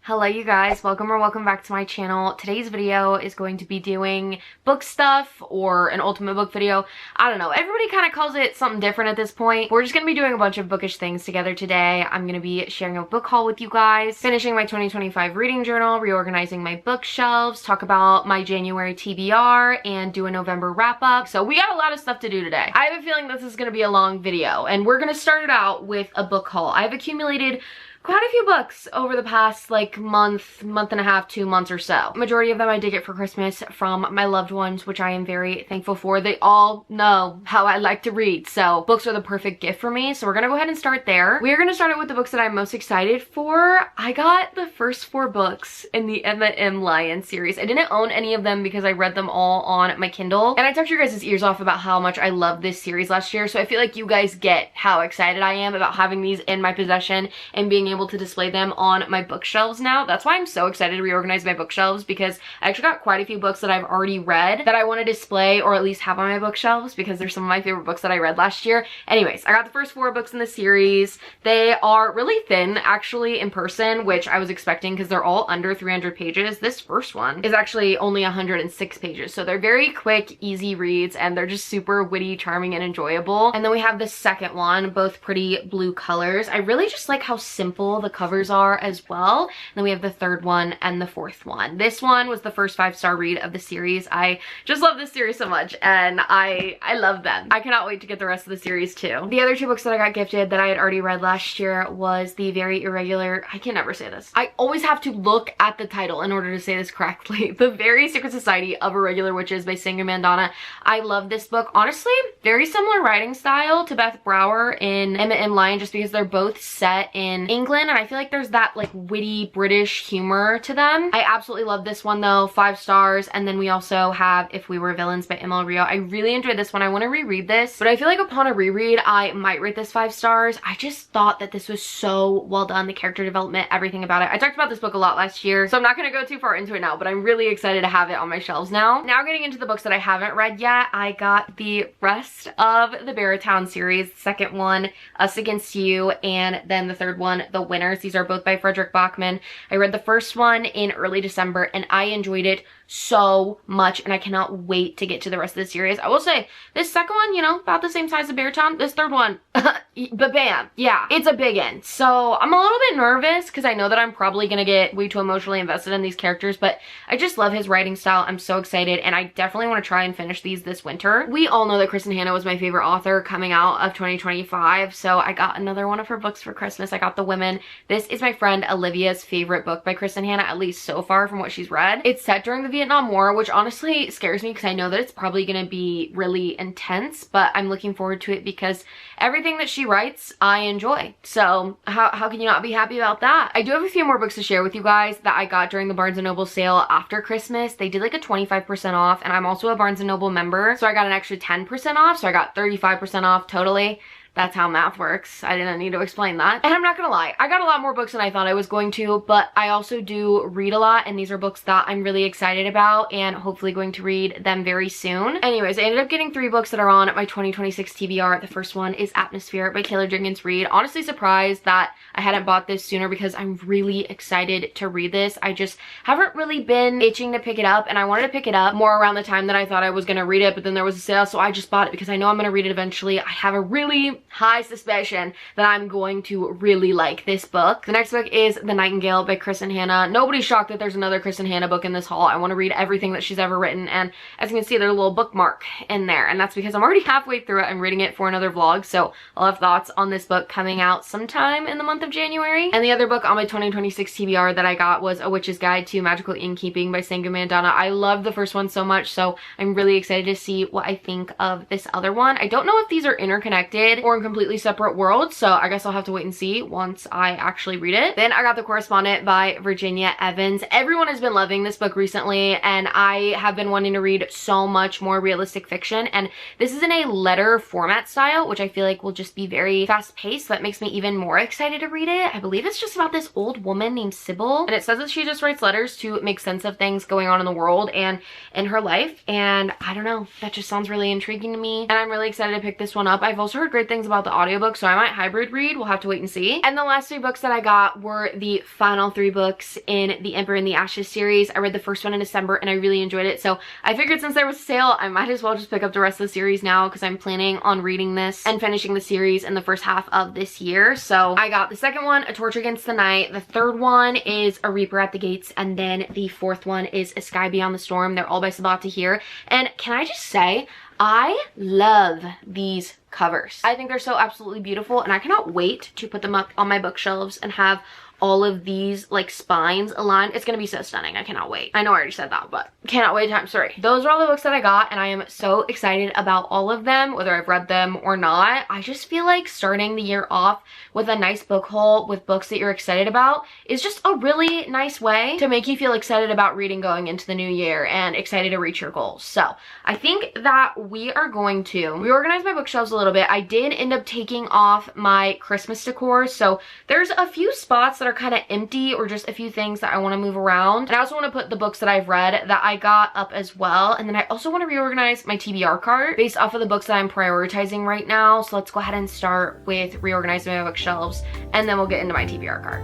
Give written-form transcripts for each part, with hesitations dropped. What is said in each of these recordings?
Hello you guys, welcome back to my channel. Today's video is going to be doing book stuff or an ultimate book video. I don't know, everybody kind of calls it something different at this point. We're just going to be doing a bunch of bookish things together today. I'm going to be sharing a book haul with you guys, finishing my 2025 reading journal, reorganizing my bookshelves, talk about my January TBR, and do a November wrap up. So we got a lot of stuff to do today. I have a feeling this is going to be a long video, and we're going to start it out with a book haul. I've accumulated quite a few books over the past like month and a half, 2 months or so. Majority of them I did get for Christmas from my loved ones, which I am very thankful for. They all know how I like to read, so books are the perfect gift for me. So we're gonna go ahead and start there. We are gonna start it with the books that I'm most excited for. I got the first 4 books in the Emma M. Lyon series. I didn't own any of them because I read them all on my Kindle, and I talked your guys' ears off about how much I loved this series last year, so I feel like you guys get how excited I am about having these in my possession and being able to display them on my bookshelves now. That's why I'm so excited to reorganize my bookshelves, because I actually got quite a few books that I've already read that I want to display or at least have on my bookshelves because they're some of my favorite books that I read last year. Anyways, I got the first 4 books in the series. They are really thin actually in person, which I was expecting because they're all under 300 pages. This first one is actually only 106 pages, so they're very quick, easy reads, and they're just super witty, charming, and enjoyable. And then we have the second one, both pretty blue colors. I really just like how simple the covers are as well. And then we have the third one and the fourth one. This one was the first 5-star read of the series. I just love this series so much, and I love them. I cannot wait to get the rest of the series too. The other 2 books that I got gifted that I had already read last year was the very irregular, I can never say this. I always have to look at the title in order to say this correctly. The Very Secret Society of Irregular Witches by Mandana. I love this book. Honestly, very similar writing style to Beth Brower in Emma M. Lyon, just because they're both set in England, and I feel like there's that like witty British humor to them. I absolutely love this one though, 5 stars. And then we also have If We Were Villains by M.L. Rio. I really enjoyed this one. I want to reread this, but I feel like upon a reread I might rate this 5 stars. I just thought that this was so well done. The character development, everything about it. I talked about this book a lot last year, so I'm not going to go too far into it now, but I'm really excited to have it on my shelves now. Now getting into the books that I haven't read yet, I got the rest of the Barrowtown series. The second one, Us Against You, and then the third one, The Winners. These are both by Frederick Bachman. I read the first one in early December and I enjoyed it so much, and I cannot wait to get to the rest of the series. I will say, this second one, you know, about the same size as Barrowtown. This third one, but bam, yeah, it's a big one. So I'm a little bit nervous because I know that I'm probably gonna get way too emotionally invested in these characters, but I just love his writing style. I'm so excited, and I definitely want to try and finish these this winter. We all know that Kristen Hanna was my favorite author coming out of 2025, so I got another one of her books for Christmas. I got The Women. This is my friend Olivia's favorite book by Kristen Hanna, at least so far from what she's read. It's set during the Vietnam War, which honestly scares me because I know that it's probably going to be really intense, but I'm looking forward to it because everything that she writes I enjoy. So how can you not be happy about that? I do have a few more books to share with you guys that I got during the Barnes & Noble sale after Christmas. They did like a 25% off, and I'm also a Barnes & Noble member, so I got an extra 10% off, so I got 35% off totally. That's how math works. I didn't need to explain that. And I'm not gonna lie, I got a lot more books than I thought I was going to, but I also do read a lot, and these are books that I'm really excited about and hopefully going to read them very soon. Anyways, I ended up getting 3 books that are on my 2026 TBR. The first one is Atmosphere by Taylor Jenkins Reid. Honestly surprised that I hadn't bought this sooner because I'm really excited to read this. I just haven't really been itching to pick it up, and I wanted to pick it up more around the time that I thought I was gonna read it, but then there was a sale, so I just bought it because I know I'm gonna read it eventually. I have a really high suspicion that I'm going to really like this book. The next book is The Nightingale by Kristen Hanna. Nobody's shocked that there's another Kristen Hanna book in this haul. I want to read everything that she's ever written, and as you can see, there's a little bookmark in there, and that's because I'm already halfway through it. I'm reading it for another vlog, so I'll have thoughts on this book coming out sometime in the month of January. And the other book on my 2026 TBR that I got was A Witch's Guide to Magical Innkeeping by Mandana. I loved the first one so much, so I'm really excited to see what I think of this other one. I don't know if these are interconnected or in completely separate worlds, so I guess I'll have to wait and see once I actually read it. Then I got The Correspondent by Virginia Evans. Everyone has been loving this book recently, and I have been wanting to read so much more realistic fiction, and this is in a letter format style, which I feel like will just be very fast-paced. So that makes me even more excited to read it. I believe it's just about this old woman named Sybil, and it says that she just writes letters to make sense of things going on in the world and in her life, and I don't know, that just sounds really intriguing to me, and I'm really excited to pick this one up. I've also heard great things about the audiobook, so I might hybrid read. We'll have to wait and see. And the last 3 books that I got were the final 3 books in the Emperor in the Ashes series. I read the first one in December and I really enjoyed it, so I figured since there was a sale, I might as well just pick up the rest of the series now because I'm planning on reading this and finishing the series in the first half of this year. So I got the second one, A Torch Against the Night. The third one is A Reaper at the Gates, and then the fourth one is A Sky Beyond the Storm. They're all by Sabaa Tahir. And can I just say, I love these covers. I think they're so absolutely beautiful, and I cannot wait to put them up on my bookshelves and have all of these like spines aligned. It's gonna be so stunning. I cannot wait. I know I already said that, but cannot wait times 3. Those are all the books that I got, and I am so excited about all of them, whether I've read them or not. I just feel like starting the year off with a nice book haul with books that you're excited about is just a really nice way to make you feel excited about reading going into the new year and excited to reach your goals. So I think that we are going to reorganize my bookshelves a little bit. I did end up taking off my Christmas decor, so there's a few spots that are kind of empty or just a few things that I want to move around. And I also want to put the books that I've read that I got up as well. And then I also want to reorganize my TBR cart based off of the books that I'm prioritizing right now. So let's go ahead and start with reorganizing my bookshelves, and then we'll get into my TBR cart.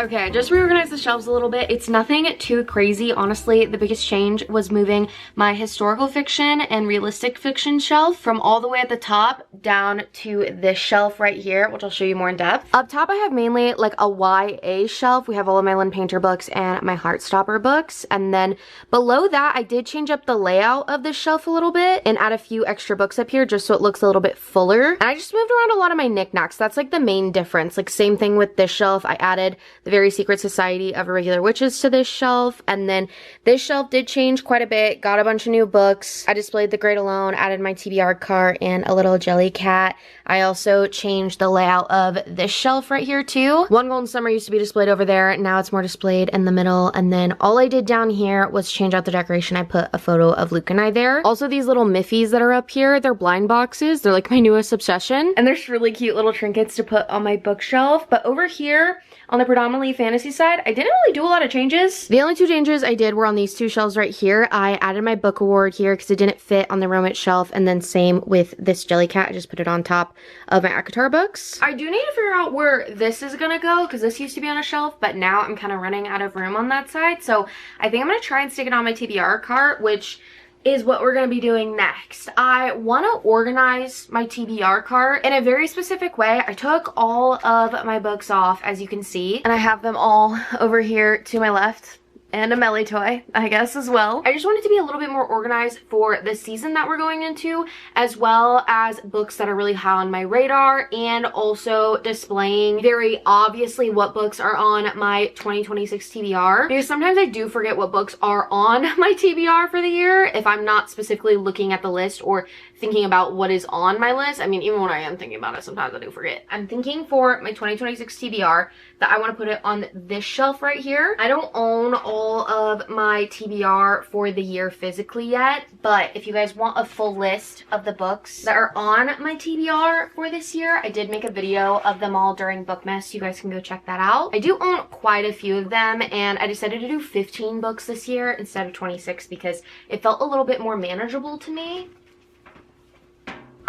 Okay, I just reorganized the shelves a little bit. It's nothing too crazy, honestly. The biggest change was moving my historical fiction and realistic fiction shelf from all the way at the top down to this shelf right here, which I'll show you more in depth. Up top, I have mainly like a YA shelf. We have all of my Lynn Painter books and my Heartstopper books. And then below that, I did change up the layout of this shelf a little bit and add a few extra books up here just so it looks a little bit fuller. And I just moved around a lot of my knickknacks. That's like the main difference. Like same thing with this shelf. I added the Very Secret Society of Irregular Witches to this shelf, and then this shelf did change quite a bit. Got a bunch of new books. I displayed The Great Alone, added my TBR cart and a little jelly cat. I also changed the layout of this shelf right here too. One Golden Summer used to be displayed over there. Now it's more displayed in the middle, and then all I did down here was change out the decoration. I put a photo of Luke and I there. Also, these little Miffies that are up here, they're blind boxes. They're like my newest obsession, and there's really cute little trinkets to put on my bookshelf. But over here on the predominantly fantasy side, I didn't really do a lot of changes. The only 2 changes I did were on these 2 shelves right here. I added my book award here because it didn't fit on the romance shelf, and then same with this jelly cat. I just put it on top of my ACOTAR books. I do need to figure out where this is gonna go because this used to be on a shelf, but now I'm kind of running out of room on that side. So I think I'm gonna try and stick it on my TBR cart, which is what we're going to be doing next. I want to organize my TBR cart in a very specific way. I took all of my books off, as you can see, and I have them all over here to my left. And a Melly toy, I guess, as well. I just wanted to be a little bit more organized for the season that we're going into, as well as books that are really high on my radar, and also displaying very obviously what books are on my 2026 TBR. Because sometimes I do forget what books are on my TBR for the year if I'm not specifically looking at the list or thinking about what is on my list. I mean, even when I am thinking about it, sometimes I do forget. I'm thinking for my 2026 TBR that I want to put it on this shelf right here. I don't own all of my TBR for the year physically yet, but if you guys want a full list of the books that are on my TBR for this year, I did make a video of them all during Bookmas. You guys can go check that out. I do own quite a few of them, and I decided to do 15 books this year instead of 26 because it felt a little bit more manageable to me.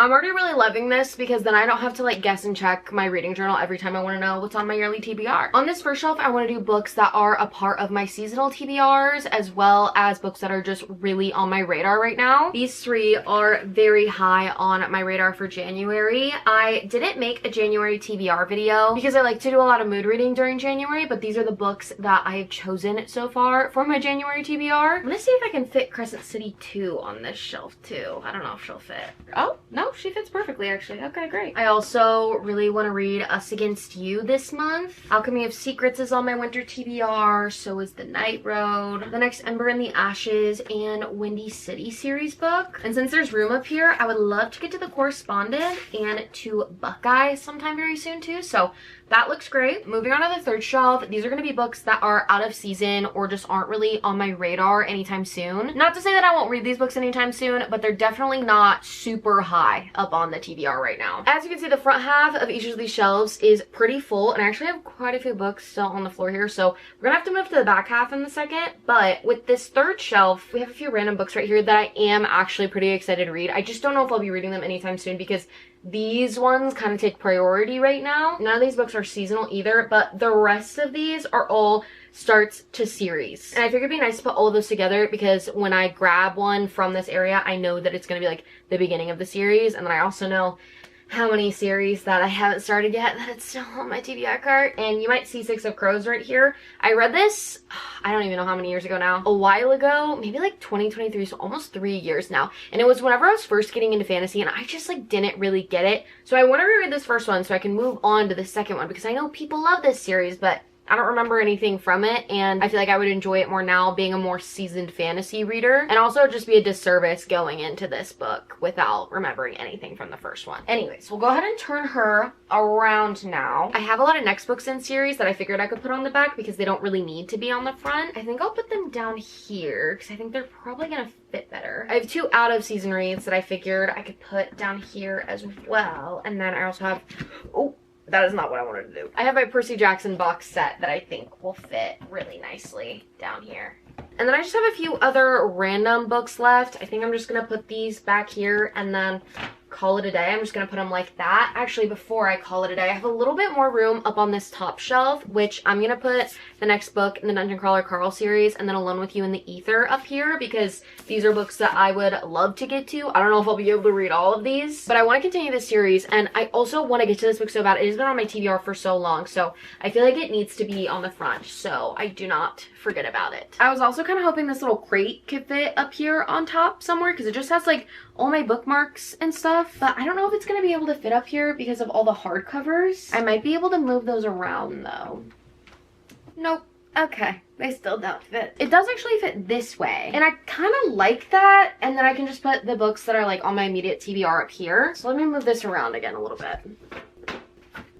I'm already really loving this because then I don't have to like guess and check my reading journal every time I want to know what's on my yearly TBR. On this first shelf, I want to do books that are a part of my seasonal TBRs as well as books that are just really on my radar right now. These three are very high on my radar for January. I didn't make a January TBR video because I like to do a lot of mood reading during January, but these are the books that I have chosen so far for my January TBR. I'm gonna see if I can fit Crescent City 2 on this shelf too. I don't know if she'll fit. Oh, no, she fits perfectly actually. Okay, great. I also really want to read Us Against You this month. Alchemy of Secrets is on my winter TBR, so is The Night Road, The Next Ember in the Ashes, and Windy City series book. And since there's room up here, I would love to get to The Correspondent and to Buckeye sometime very soon too, so that looks great. Moving on to the third shelf, these are going to be books that are out of season or just aren't really on my radar anytime soon. Not to say that I won't read these books anytime soon, but they're definitely not super high up on the TBR right now. As you can see, the front half of each of these shelves is pretty full, and I actually have quite a few books still on the floor here, so we're gonna have to move to the back half in a second. But with this third shelf, we have a few random books right here that I am actually pretty excited to read. I just don't know if I'll be reading them anytime soon because these ones kind of take priority right now. None of these books are seasonal either, but the rest of these are all starts to series. And I figured it'd be nice to put all of those together because when I grab one from this area, I know that it's going to be like the beginning of the series. And then I also know how many series that I haven't started yet that it's still on my TBR cart. And you might see Six of Crows right here. I read this, I don't even know how many years ago now, a while ago, maybe like 2023, so almost 3 years now. And it was whenever I was first getting into fantasy and I just like didn't really get it. So I want to reread this first one so I can move on to the second one because I know people love this series, but I don't remember anything from it, and I feel like I would enjoy it more now being a more seasoned fantasy reader, and also just be a disservice going into this book without remembering anything from the first one. Anyways, we'll go ahead and turn her around now. I have a lot of next books in series that I figured I could put on the back because they don't really need to be on the front. I think I'll put them down here because I think they're probably gonna fit better. I have two out of season reads that I figured I could put down here as well, and then I also have, oh, that is not what I wanted to do. I have my Percy Jackson box set that I think will fit really nicely down here. And then I just have a few other random books left. I think I'm just gonna put these back here and then call it a day. I'm just gonna put them like that. Actually, before I call it a day, I have a little bit more room up on this top shelf, which I'm gonna put the next book in the Dungeon Crawler Carl series and then Alone with You in the Ether up here because these are books that I would love to get to. I don't know if I'll be able to read all of these, but I want to continue this series, and I also want to get to this book so bad. It has been on my TBR for so long, so I feel like it needs to be on the front, so I do not forget about it. I was also kind of hoping this little crate could fit up here on top somewhere because it just has like all my bookmarks and stuff, but I don't know if it's going to be able to fit up here because of all the hardcovers. I might be able to move those around though. Nope. Okay, they still don't fit. It does actually fit this way, and I kind of like that, and then I can just put the books that are like on my immediate TBR up here. So let me move this around again a little bit.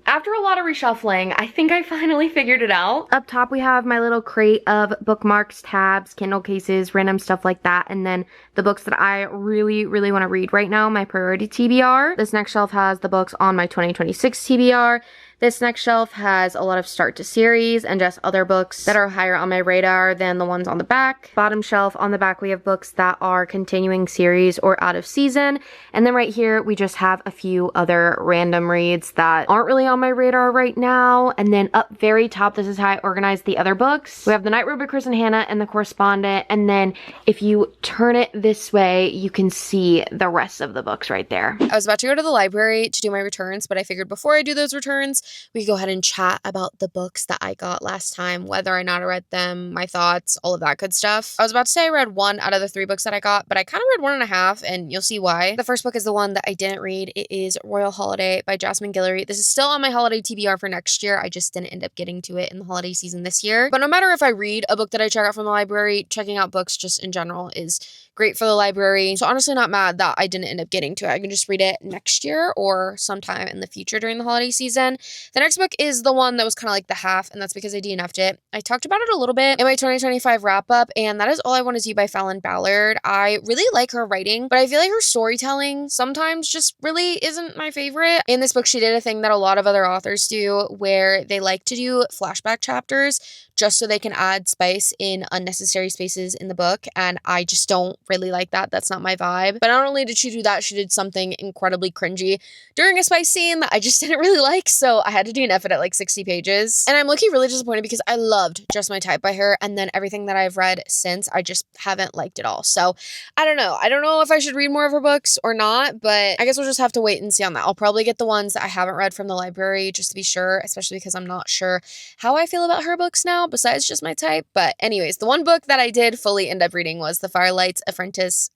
After a lot of reshuffling, I think I finally figured it out. Up top, we have my little crate of bookmarks, tabs, Kindle cases, random stuff like that. And then the books that I really, really want to read right now, my priority TBR. This next shelf has the books on my 2026 TBR. This next shelf has a lot of start to series and just other books that are higher on my radar than the ones on the back. Bottom shelf on the back, we have books that are continuing series or out of season. And then right here, we just have a few other random reads that aren't really on my radar right now. And then up very top, this is how I organize the other books. We have The Night Road by Chris and Hannah and The Correspondent. And then if you turn it this way, you can see the rest of the books right there. I was about to go to the library to do my returns, but I figured before I do those returns, we could go ahead and chat about the books that I got last time, whether or not I read them, my thoughts, all of that good stuff. I was about to say I read 1 out of the 3 books that I got, but I kind of read 1.5, and you'll see why. The first book is the one that I didn't read. It is Royal Holiday by Jasmine Guillory. This is still on my holiday TBR for next year. I just didn't end up getting to it in the holiday season this year. But no matter if I read a book that I check out from the library, checking out books just in general is great for the library. So honestly, not mad that I didn't end up getting to it. I can just read it next year or sometime in the future during the holiday season. The next book is the one that was kind of like the half, and that's because I DNF'd it. I talked about it a little bit in my 2025 wrap up, and that is All I Want Is You by Fallon Ballard. I really like her writing, but I feel like her storytelling sometimes just really isn't my favorite. In this book, she did a thing that a lot of other authors do where they like to do flashback chapters just so they can add spice in unnecessary spaces in the book, and I just don't really like that. That's not my vibe. But not only did she do that, she did something incredibly cringy during a spice scene that I just didn't really like, so I had to DNF it at like 60 pages. And I'm looking really disappointed because I loved Just My Type by her, and then everything that I've read since, I just haven't liked it all. So I don't know. I don't know if I should read more of her books or not, but I guess we'll just have to wait and see on that. I'll probably get the ones that I haven't read from the library just to be sure, especially because I'm not sure how I feel about her books now, besides Just My Type. But anyways, the one book that I did fully end up reading was The Firelight's Apprentice.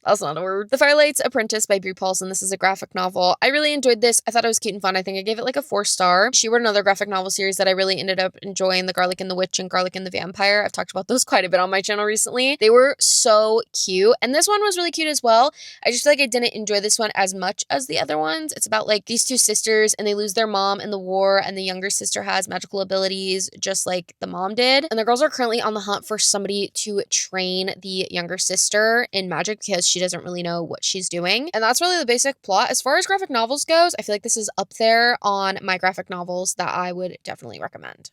That's not a word. The Firelight's Apprentice by Brie Paulson. This is a graphic novel. I really enjoyed this. I thought it was cute and fun. I think I gave it like a 4-star. She wrote another graphic novel series that I really ended up enjoying, The Garlic and the Witch and Garlic and the Vampire. I've talked about those quite a bit on my channel recently. They were so cute. And this one was really cute as well. I just feel like I didn't enjoy this one as much as the other ones. It's about like these two sisters and they lose their mom in the war, and the younger sister has magical abilities just like the mom did. And the girls are currently on the hunt for somebody to train the younger sister in magic because she doesn't really know what she's doing. And that's really the basic plot. As far as graphic novels goes, I feel like this is up there on my graphic novels that I would definitely recommend.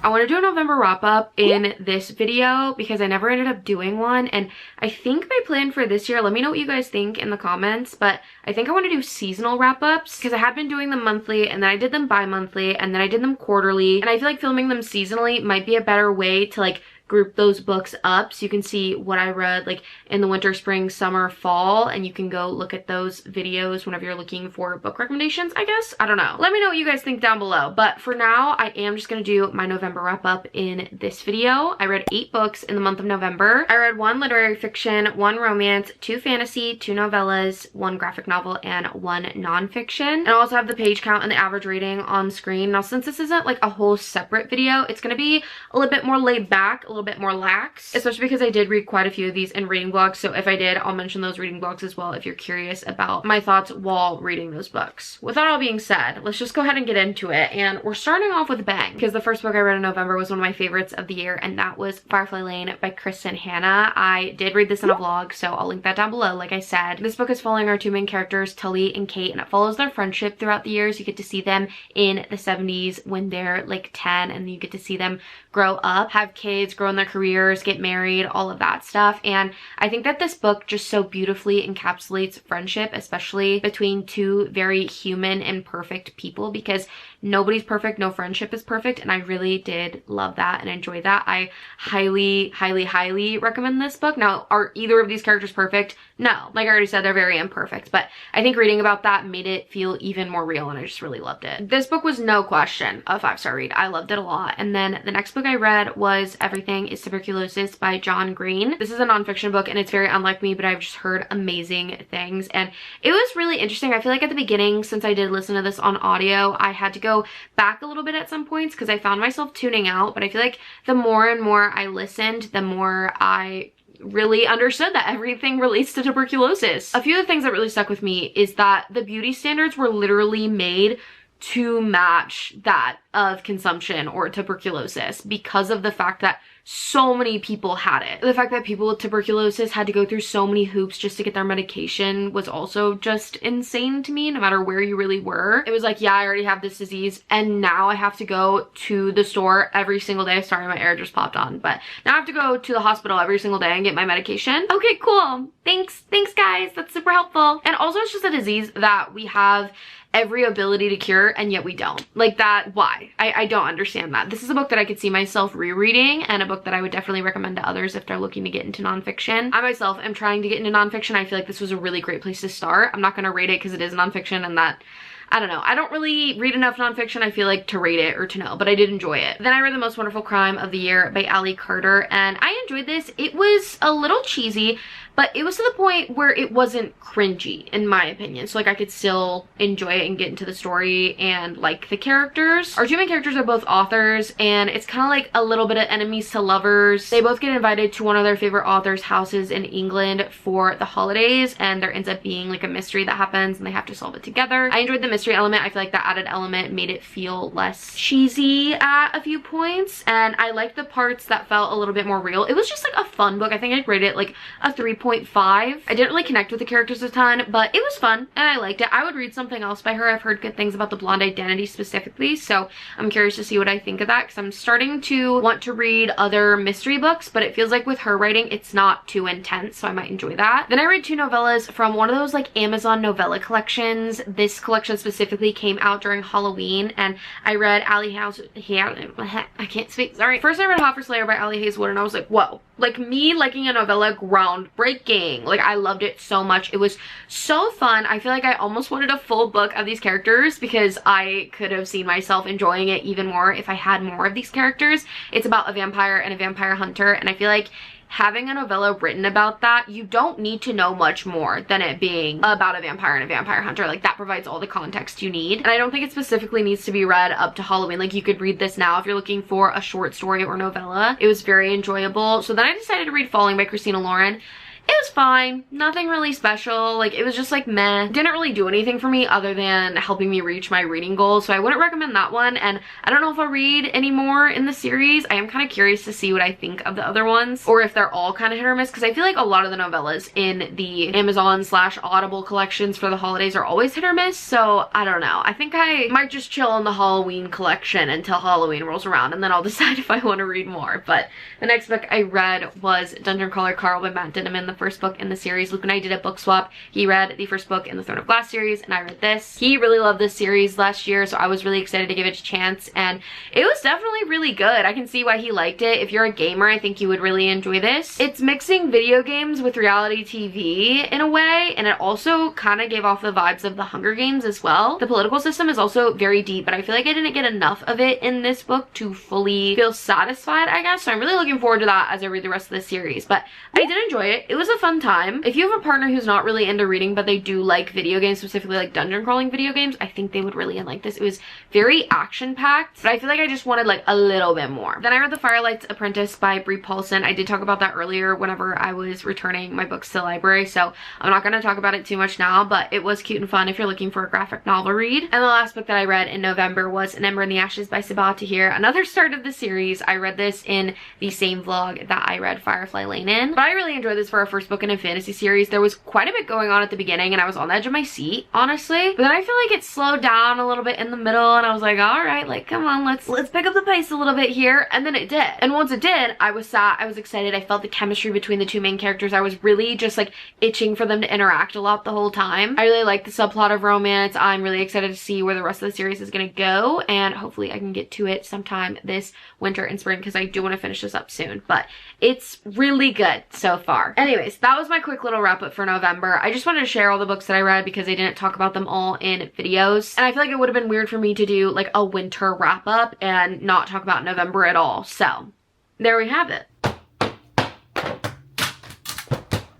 I want to do a November wrap up in this video because I never ended up doing one, and I think my plan for this year, let me know what you guys think in the comments, but I think I want to do seasonal wrap ups because I had been doing them monthly, and then I did them bi-monthly, and then I did them quarterly, and I feel like filming them seasonally might be a better way to like group those books up so you can see what I read like in the winter, spring, summer, fall, and you can go look at those videos whenever you're looking for book recommendations, I guess. I don't know. Let me know what you guys think down below. But for now, I am just gonna do my November wrap up in this video. I read 8 books in the month of November. I read 1 literary fiction, 1 romance, 2 fantasy, 2 novellas, 1 graphic novel, and 1 nonfiction. And I also have the page count and the average rating on screen. Now, since this isn't like a whole separate video, it's gonna be a little bit more laid back, a little bit more lax, especially because I did read quite a few of these in reading vlogs. So if I did, I'll mention those reading vlogs as well if you're curious about my thoughts while reading those books. With that all being said, let's just go ahead and get into it. And we're starting off with a bang because the first book I read in November was one of my favorites of the year, and that was Firefly Lane by Kristen Hanna. I did read this in a vlog, so I'll link that down below. Like I said, this book is following our 2 main characters, Tully and Kate, and it follows their friendship throughout the years. You get to see them in the 70s when they're like 10, and you get to see them grow up, have kids, grow in their careers, get married, all of that stuff. And I think that this book just so beautifully encapsulates friendship, especially between 2 very human and perfect people, because nobody's perfect, no friendship is perfect, and I really did love that and enjoy that. I highly, highly, highly recommend this book. Now, are either of these characters perfect? No. Like I already said, they're very imperfect, but I think reading about that made it feel even more real, and I just really loved it. This book was no question a 5-star read. I loved it a lot. And then the next book I read was Everything is Tuberculosis by John Green. This is a nonfiction book, and it's very unlike me, but I've just heard amazing things, and it was really interesting. I feel like at the beginning, since I did listen to this on audio, I had to go back a little bit at some points because I found myself tuning out, but I feel like the more and more I listened, the more I really understood that everything relates to tuberculosis. A few of the things that really stuck with me is that the beauty standards were literally made to match that of consumption or tuberculosis because of the fact that so many people had it. The fact that people with tuberculosis had to go through so many hoops just to get their medication was also just insane to me, no matter where you really were. It was like, yeah, I already have this disease, and now I have to go to the store every single day. Sorry, my air just popped on, but now I have to go to the hospital every single day and get my medication. Okay, cool. Thanks guys. That's super helpful. And also, it's just a disease that we have every ability to cure, and yet we don't. Like that, why? I don't understand that. This is a book that I could see myself rereading, and a book that I would definitely recommend to others if they're looking to get into nonfiction. I myself am trying to get into nonfiction. I feel like this was a really great place to start. I'm not going to rate it because it is nonfiction, and that, I don't know. I don't really read enough nonfiction, I feel like, to rate it or to know, but I did enjoy it. Then I read The Most Wonderful Crime of the Year by Ali Carter, and I enjoyed this. It was a little cheesy, but it was to the point where it wasn't cringy, in my opinion. So like I could still enjoy it and get into the story and like the characters. Our 2 main characters are both authors, and it's kind of like a little bit of enemies to lovers. They both get invited to one of their favorite authors' houses in England for the holidays, and there ends up being like a mystery that happens and they have to solve it together. I enjoyed the mystery element. I feel like that added element made it feel less cheesy at a few points, and I liked the parts that felt a little bit more real. It was just like a fun book. I think I'd rate it like a 3.5 8.5. I didn't really connect with the characters a ton, but it was fun and I liked it. I would read something else by her. I've heard good things about The Blonde Identity specifically, so I'm curious to see what I think of that because I'm starting to want to read other mystery books, but it feels like with her writing, it's not too intense, so I might enjoy that. Then I read 2 novellas from one of those like Amazon novella collections. This collection specifically came out during Halloween, and I read Allie House. I can't speak, sorry. First I read Hot for Slayer by Allie Hazelwood, and I was like, whoa. Like, me liking a novella, groundbreaking. Like, I loved it so much. It was so fun. I feel like I almost wanted a full book of these characters because I could have seen myself enjoying it even more if I had more of these characters. It's about a vampire and a vampire hunter, and I feel like having a novella written about that, you don't need to know much more than it being about a vampire and a vampire hunter. Like, that provides all the context you need. And I don't think it specifically needs to be read up to Halloween. Like, you could read this now if you're looking for a short story or novella. It was very enjoyable. So then I decided to read Falling by Christina Lauren. It was fine. Nothing really special. Like, it was just like meh. Didn't really do anything for me other than helping me reach my reading goals. So I wouldn't recommend that one. And I don't know if I'll read any more in the series. I am kind of curious to see what I think of the other ones, or if they're all kind of hit or miss, because I feel like a lot of the novellas in the Amazon/Audible collections for the holidays are always hit or miss. So I don't know. I think I might just chill on the Halloween collection until Halloween rolls around, and then I'll decide if I want to read more. But the next book I read was Dungeon Crawler Carl by Matt Dinneman, the first book in the series. Luke and I did a book swap. He read the first book in the Throne of Glass series, and I read this. He really loved this series last year, so I was really excited to give it a chance, and it was definitely really good. I can see why he liked it. If you're a gamer, I think you would really enjoy this. It's mixing video games with reality TV in a way, and it also kind of gave off the vibes of the Hunger Games as well. The political system is also very deep, but I feel like I didn't get enough of it in this book to fully feel satisfied, I guess, so I'm really looking forward to that as I read the rest of the series. But I did enjoy it. It was a fun time. If you have a partner who's not really into reading but they do like video games, specifically like dungeon crawling video games, I think they would really like this. It was very action packed, but I feel like I just wanted like a little bit more. Then I read The Firelight's Apprentice by Brie Paulson. I did talk about that earlier whenever I was returning my books to the library, so I'm not going to talk about it too much now, but it was cute and fun if you're looking for a graphic novel read. And the last book that I read in November was An Ember in the Ashes by Sabaa Tahir, another start of the series. I read this in the same vlog that I read Firefly Lane in, but I really enjoyed this for a first book in a fantasy series. There was quite a bit going on at the beginning and I was on the edge of my seat, honestly, but then I feel like it slowed down a little bit in the middle and I was like, all right, like, come on, let's pick up the pace a little bit here. And then it did, and once it did, I was excited. I felt the chemistry between the two main characters. I was really just like itching for them to interact a lot the whole time. I really like the subplot of romance. I'm really excited to see where the rest of the series is going to go, and hopefully I can get to it sometime this winter and spring because I do want to finish this up soon, but it's really good so far. Anyways, that was my quick little wrap up for November. I just wanted to share all the books that I read because I didn't talk about them all in videos, and I feel like it would have been weird for me to do like a winter wrap up and not talk about November at all. So there we have it.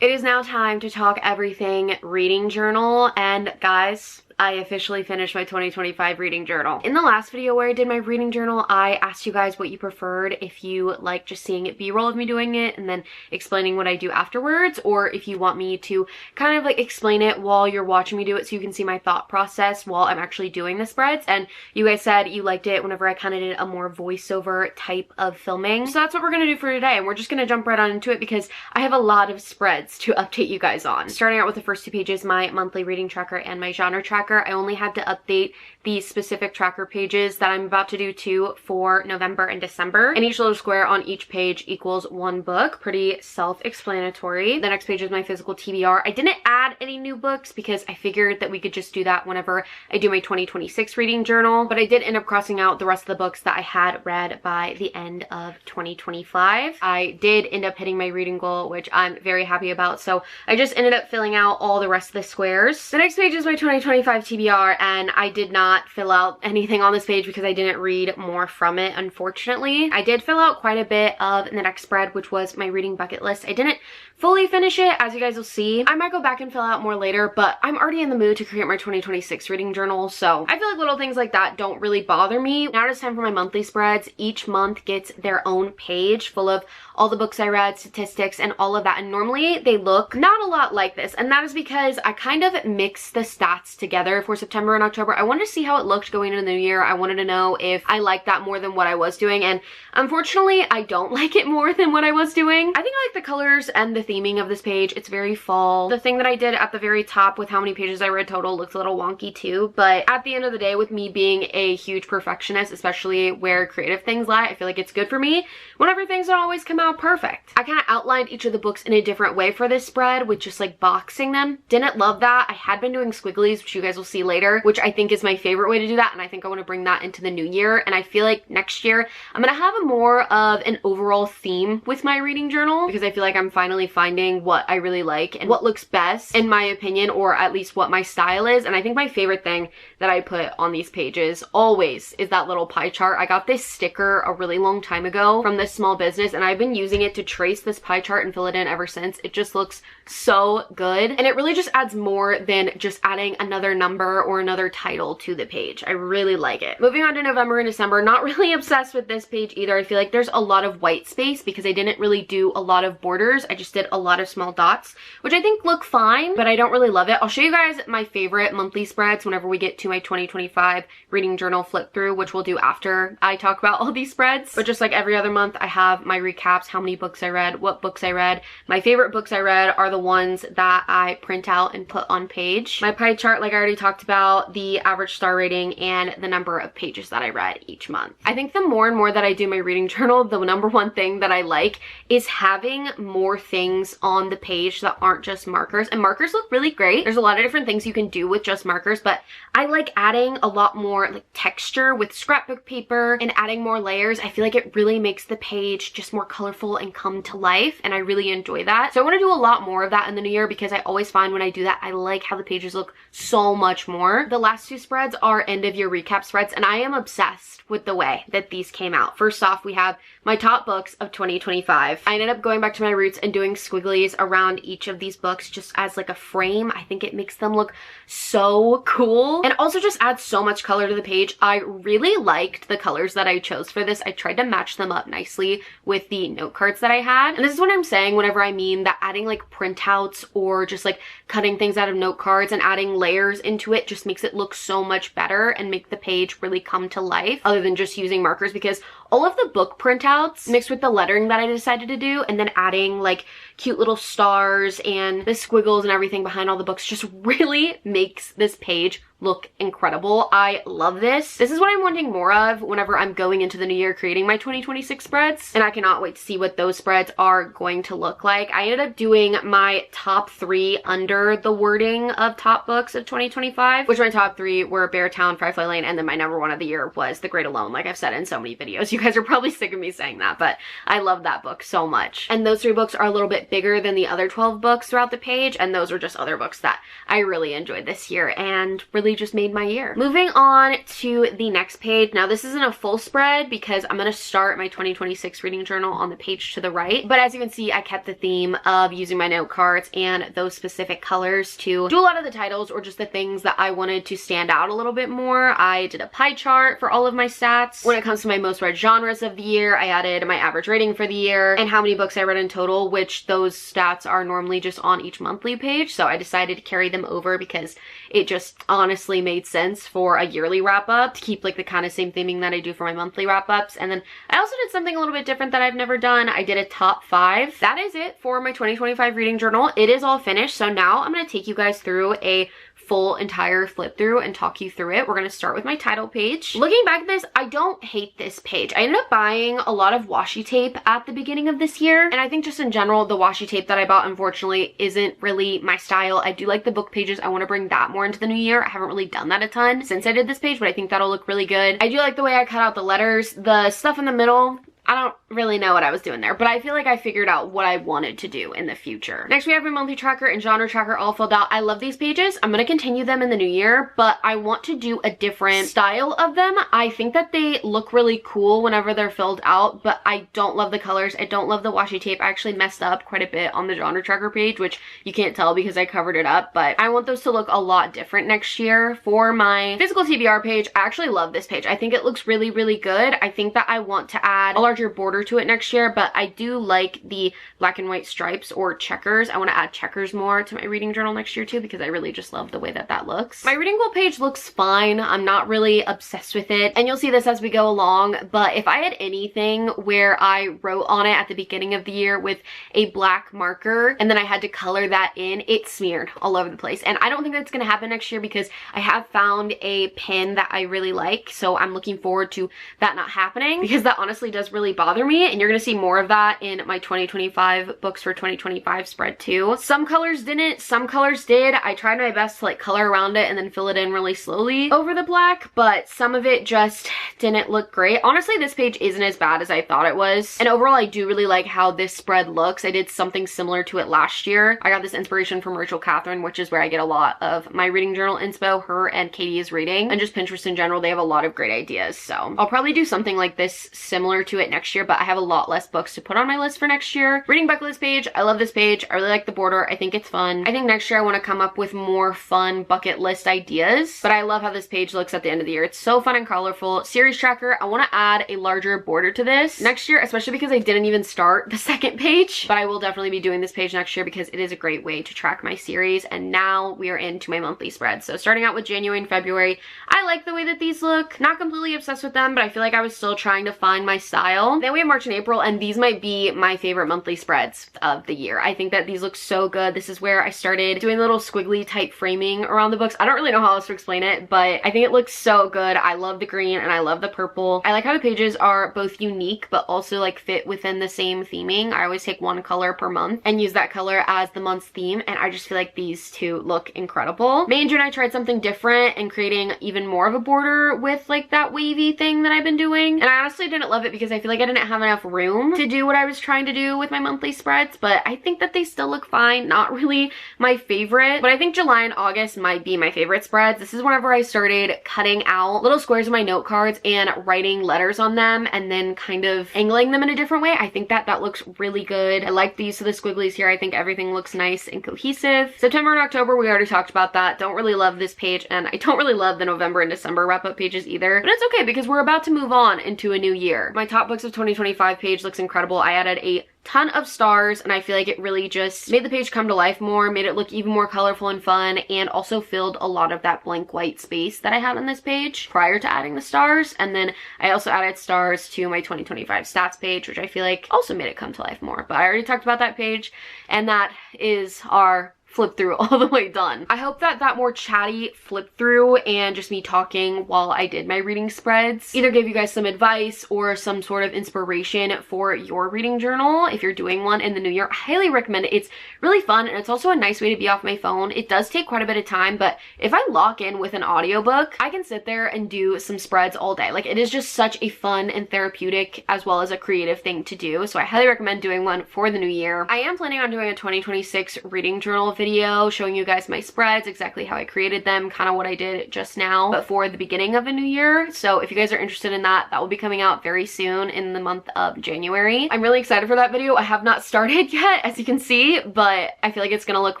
It is now time to talk everything reading journal, and guys, I officially finished my 2025 reading journal. In the last video where I did my reading journal, I asked you guys what you preferred, if you like just seeing it B-roll of me doing it and then explaining what I do afterwards, or if you want me to kind of like explain it while you're watching me do it so you can see my thought process while I'm actually doing the spreads. And you guys said you liked it whenever I kind of did a more voiceover type of filming. So that's what we're gonna do for today, and we're just gonna jump right on into it because I have a lot of spreads to update you guys on. Starting out with the first 2 pages, my monthly reading tracker and my genre tracker. I only had to update the specific tracker pages that I'm about to do too for November and December. And each little square on each page equals 1 book. Pretty self-explanatory. The next page is my physical TBR. I didn't add any new books because I figured that we could just do that whenever I do my 2026 reading journal. But I did end up crossing out the rest of the books that I had read by the end of 2025. I did end up hitting my reading goal, which I'm very happy about. So I just ended up filling out all the rest of the squares. The next page is my 2025 TBR, and I did not fill out anything on this page because I didn't read more from it, unfortunately. I did fill out quite a bit of the next spread, which was my reading bucket list. I didn't fully finish it, as you guys will see. I might go back and fill out more later, but I'm already in the mood to create my 2026 reading journal, so I feel like little things like that don't really bother me. Now it's time for my monthly spreads. Each month gets their own page full of all the books I read, statistics, and all of that, and normally they look not a lot like this, and that is because I kind of mix the stats together for September and October. I want to see see how it looked going into the new year. I wanted to know if I liked that more than what I was doing, and unfortunately, I don't like it more than what I was doing. I think I like the colors and the theming of this page. It's very fall. The thing that I did at the very top with how many pages I read total looks a little wonky too, but at the end of the day, with me being a huge perfectionist, especially where creative things lie, I feel like it's good for me whenever things don't always come out perfect. I kind of outlined each of the books in a different way for this spread, with just like boxing them. Didn't love that. I had been doing squigglies, which you guys will see later, which I think is my favorite way to do that, and I think I want to bring that into the new year. And I feel like next year I'm gonna have a more of an overall theme with my reading journal, because I feel like I'm finally finding what I really like and what looks best in my opinion, or at least what my style is. And I think my favorite thing that I put on these pages always is that little pie chart. I got this sticker a really long time ago from this small business, and I've been using it to trace this pie chart and fill it in ever since. It just looks so good, and it really just adds more than just adding another number or another title to the page. I really like it. Moving on to November and December, not really obsessed with this page either. I feel like there's a lot of white space because I didn't really do a lot of borders. I just did a lot of small dots, which I think look fine, but I don't really love it. I'll show you guys my favorite monthly spreads whenever we get to my 2025 reading journal flip through, which we'll do after I talk about all these spreads. But just like every other month, I have my recaps, how many books I read, what books I read. My favorite books I read are the ones that I print out and put on page. My pie chart, like I already talked about, the average star rating, and the number of pages that I read each month. I think the more and more that I do my reading journal, the number one thing that I like is having more things on the page that aren't just markers. And markers look really great. There's a lot of different things you can do with just markers, but I like adding a lot more like texture with scrapbook paper and adding more layers. I feel like it really makes the page just more colorful and come to life, and I really enjoy that. So I want to do a lot more of that in the new year, because I always find when I do that, I like how the pages look so much more. The last two spreads are end of year recap spreads, and I am obsessed with the way that these came out. First off, we have my top books of 2025. I ended up going back to my roots and doing squigglies around each of these books just as like a frame. I think it makes them look so cool and also just adds so much color to the page. I really liked the colors that I chose for this. I tried to match them up nicely with the note cards that I had. And this is what I'm saying whenever I mean that adding like printouts or just like cutting things out of note cards and adding layers into it just makes it look so much better and make the page really come to life, other than just using markers, because all of the book printouts mixed with the lettering that I decided to do and then adding like cute little stars and the squiggles and everything behind all the books just really makes this page look incredible. I love this. This is what I'm wanting more of whenever I'm going into the new year creating my 2026 spreads, and I cannot wait to see what those spreads are going to look like. I ended up doing my top 3 under the wording of top books of 2025, which my top 3 were Beartown, Firefly Lane, and then my number 1 of the year was The Great Alone, like I've said in so many videos. You guys are probably sick of me saying that, but I love that book so much. And those 3 books are a little bit bigger than the other 12 books throughout the page, and those are just other books that I really enjoyed this year and really just made my year. Moving on to the next page. Now this isn't a full spread because I'm going to start my 2026 reading journal on the page to the right, but as you can see, I kept the theme of using my note cards and those specific colors to do a lot of the titles or just the things that I wanted to stand out a little bit more. I did a pie chart for all of my stats. When it comes to my most read genres of the year, I added my average rating for the year and how many books I read in total, which those stats are normally just on each monthly page, so I decided to carry them over because it just honestly made sense for a yearly wrap up to keep like the kind of same theming that I do for my monthly wrap ups. And then I also did something a little bit different that I've never done. I did a top 5. That is it for my 2025 reading journal. It is all finished, so now I'm going to take you guys through a full entire flip through and talk you through it. We're going to start with my title page. Looking back at this, I don't hate this page. I ended up buying a lot of washi tape at the beginning of this year, and I think just in general the washi tape that I bought unfortunately isn't really my style. I do like the book pages. I want to bring that more into the new year. I haven't really done that a ton since I did this page, but I think that'll look really good. I do like the way I cut out the letters. The stuff in the middle, I don't really know what I was doing there, but I feel like I figured out what I wanted to do in the future. Next, we have my monthly tracker and genre tracker all filled out. I love these pages. I'm going to continue them in the new year, but I want to do a different style of them. I think that they look really cool whenever they're filled out, but I don't love the colors. I don't love the washi tape. I actually messed up quite a bit on the genre tracker page, which you can't tell because I covered it up, but I want those to look a lot different next year. For my physical TBR page, I actually love this page. I think it looks really, really good. I think that I want to add a larger larger border to it next year, but I do like the black and white stripes or checkers. I want to add checkers more to my reading journal next year too, because I really just love the way that that looks. My reading goal page looks fine. I'm not really obsessed with it, and you'll see this as we go along, but if I had anything where I wrote on it at the beginning of the year with a black marker and then I had to color that in, it smeared all over the place. And I don't think that's going to happen next year because I have found a pen that I really like, so I'm looking forward to that not happening, because that honestly does really bother me, and you're going to see more of that in my 2025 books for 2025 spread too. Some colors didn't, some colors did. I tried my best to like color around it and then fill it in really slowly over the black, but some of it just didn't look great. Honestly, this page isn't as bad as I thought it was, and overall I do really like how this spread looks. I did something similar to it last year. I got this inspiration from Rachel Catherine, which is where I get a lot of my reading journal inspo. Her and Katie is reading, and just Pinterest in general, they have a lot of great ideas. So I'll probably do something like this similar to it next year, but I have a lot less books to put on my list for next year. Reading bucket list page, I love this page. I really like the border. I think it's fun. I think next year I want to come up with more fun bucket list ideas, but I love how this page looks at the end of the year. It's so fun and colorful. Series tracker, I want to add a larger border to this next year, especially because I didn't even start the second page, but I will definitely be doing this page next year because it is a great way to track my series. And now we are into my monthly spread. So starting out with January and February, I like the way that these look. Not completely obsessed with them, but I feel like I was still trying to find my style. Then we have March and April, and these might be my favorite monthly spreads of the year. I think that these look so good. This is where I started doing little squiggly type framing around the books. I don't really know how else to explain it, but I think it looks so good. I love the green and I love the purple. I like how the pages are both unique but also like fit within the same theming. I always take one color per month and use that color as the month's theme, and I just feel like these two look incredible. May and June I tried something different and creating even more of a border with like that wavy thing that I've been doing, and I honestly didn't love it because I feel like I didn't have enough room to do what I was trying to do with my monthly spreads, but I think that they still look fine. Not really my favorite, but I think July and August might be my favorite spreads. This is whenever I started cutting out little squares of my note cards and writing letters on them and then kind of angling them in a different way. I think that that looks really good. I like the use of the squigglies here. I think everything looks nice and cohesive. September and October, we already talked about that. Don't really love this page, and I don't really love the November and December wrap-up pages either, but it's okay because we're about to move on into a new year. My top books of 2025 page looks incredible. I added a ton of stars, and I feel like it really just made the page come to life more, made it look even more colorful and fun, and also filled a lot of that blank white space that I have on this page prior to adding the stars. And then I also added stars to my 2025 stats page, which I feel like also made it come to life more, but I already talked about that page, and that is our flip through all the way done. I hope that that more chatty flip through and just me talking while I did my reading spreads either gave you guys some advice or some sort of inspiration for your reading journal if you're doing one in the new year. I highly recommend it. It's really fun, and it's also a nice way to be off my phone. It does take quite a bit of time, but if I lock in with an audiobook, I can sit there and do some spreads all day. Like, it is just such a fun and therapeutic as well as a creative thing to do. So I highly recommend doing one for the new year. I am planning on doing a 2026 reading journal video showing you guys my spreads, exactly how I created them, kind of what I did just now, but for the beginning of a new year. So if you guys are interested in that, that will be coming out very soon in the month of January. I'm really excited for that video. I have not started yet, as you can see, but I feel like it's gonna look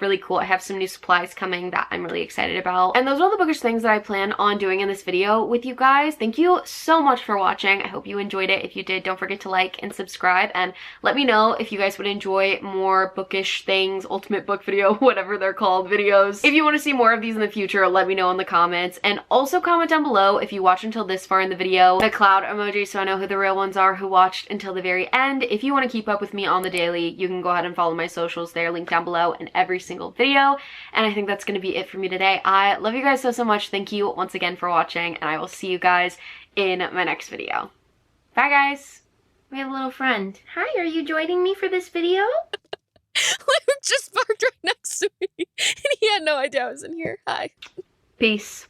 really cool. I have some new supplies coming that I'm really excited about. And those are all the bookish things that I plan on doing in this video with you guys. Thank you so much for watching. I hope you enjoyed it. If you did, don't forget to like and subscribe, and let me know if you guys would enjoy more bookish things, ultimate book video, whatever they're called, videos. If you want to see more of these in the future, let me know in the comments, and also comment down below if you watch until this far in the video, the cloud emoji, so I know who the real ones are who watched until the very end. If you want to keep up with me on the daily, you can go ahead and follow my socials. They're linked down below in every single video, and I think that's going to be it for me today. I love you guys so much. Thank you once again for watching, and I will see you guys in my next video. Bye guys. We have a little friend. Hi, are you joining me for this video? Luke just parked right next to me, and he had no idea I was in here. Hi. Peace.